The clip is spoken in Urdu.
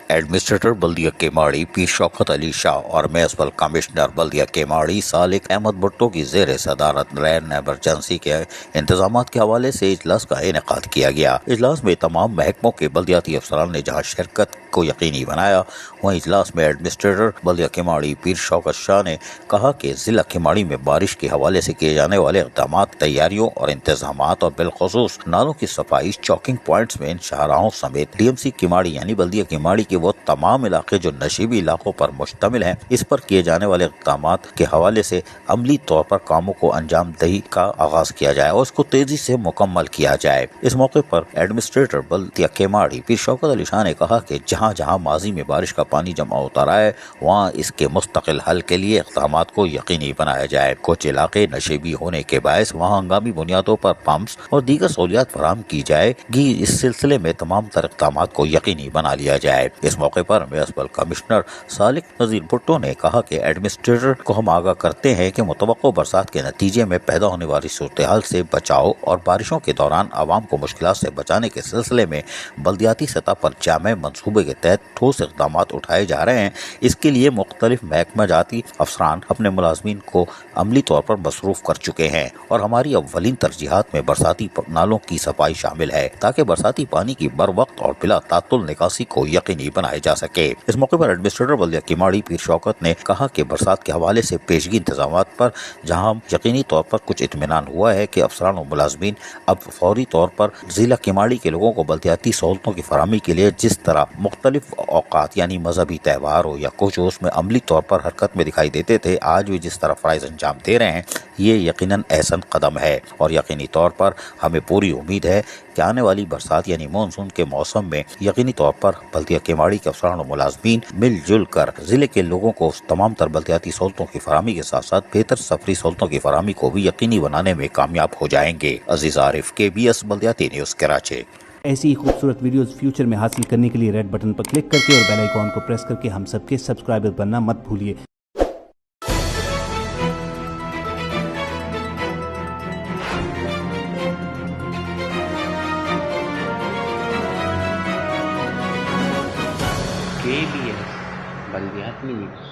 ایڈمنسٹریٹر بلدیہ کیماڑی پیر شوکت علی شاہ اور میونسپل کمشنر بلدیہ کیماڑی سالک احمد بھٹو کی زیر صدارت رین ایمرجنسی کے انتظامات کے حوالے سے اجلاس کا انعقاد کیا گیا۔ اجلاس میں تمام محکموں کے بلدیاتی افسران نے جہاں شرکت کو یقینی بنایا، وہیں اجلاس میں ایڈمنسٹریٹر بلدیہ کیماڑی پیر شوکت شاہ نے کہا کہ ضلع کیماڑی میں بارش کے حوالے سے کیے جانے والے اقدامات، تیاریوں اور انتظامات اور بالخصوص نالوں کی صفائی، چوکنگ پوائنٹس میں شاہراہوں سمیت ڈی ایم سی کیماڑی یعنی بلدیہ کیماڑی کے وہ تمام علاقے جو نشیبی علاقوں پر مشتمل ہیں، اس پر کیے جانے والے اقدامات کے حوالے سے عملی طور پر کاموں کو انجام دہی کا آغاز کیا جائے اور اس کو تیزی سے مکمل کیا جائے۔ اس موقع پر ایڈمنسٹریٹر بلدیہ کیماڑی پیر شوکت علی شاہ نے کہا کہ جہاں جہاں ماضی میں بارش کا پانی جمع ہوتا رہا ہے، وہاں اس کے مستقل حل کے لیے اقدامات کو یقینی بنایا جائے۔ کچھ علاقے نشیبی ہونے کے باعث وہاں ہنگامی بنیادوں پر پمپس اور دیگر سہولیات فراہم کی جائے گی، اس سلسلے میں تمام تر اقدامات کو یقینی بنا لیا جائے۔ اس موقع پر میونسپل کمشنر سالک نذیر بھٹو نے کہا کہ ایڈمنسٹریٹر کو ہم آگاہ کرتے ہیں کہ متوقع برسات کے نتیجے میں پیدا ہونے والی صورتحال سے بچاؤ اور بارشوں کے دوران عوام کو مشکلات سے بچانے کے سلسلے میں بلدیاتی سطح پر جامع منصوبے کے تحت ٹھوس اقدامات اٹھائے جا رہے ہیں۔ اس کے لیے مختلف محکمہ جاتی افسران اپنے ملازمین کو عملی طور پر مصروف کر چکے ہیں اور ہماری اولین ترجیحات میں برساتی نالوں کی صفائی شامل ہے تاکہ برساتی پانی کی بر وقت اور بلا تعطل نکاسی کو یقینی بنایا جا سکے۔ اس موقع پر ایڈمنسٹریٹر بلدیہ کیماڑی پیر شوکت نے کہا کہ برسات کے حوالے سے پیشگی انتظامات پر جہاں یقینی طور پر کچھ اطمینان ہوا ہے کہ افسران و ملازمین اب فوری طور پر ضلع کیماڑی کے لوگوں کو بلدیاتی سہولتوں کی فراہمی کے لیے جس طرح مختلف اوقات یعنی مذہبی تہوار ہو یا کچھ اس میں عملی طور پر حرکت میں دکھائی دیتے تھے، آج بھی جس طرح فرائض انجام دے رہے ہیں، یہ یقیناً احسن قدم ہے اور یقینی طور پر ہمیں پوری امید ہے کہ آنے والی برسات یعنی مانسون کے موسم میں یقینی طور پر بلدیہ کیماڑی کے افسران و ملازمین مل جل کر ضلع کے لوگوں کو تمام تر بلدیاتی سہولتوں کی فراہمی کے ساتھ ساتھ بہتر سفری سہولتوں کی فراہمی کو بھی یقینی بنانے میں کامیاب ہو جائیں گے۔ عزیز عارف، KBS بلدیاتی نیوز کراچی۔ ایسی خوبصورت ویڈیوز فیوچر میں حاصل کرنے کے لیے ریڈ بٹن پر کلک کر کے اور بیل آئیکن کو پریس کر کے ہم سب کے سبسکرائبر بننا مت بھولیے۔ KBS بلدیاتی نیوز۔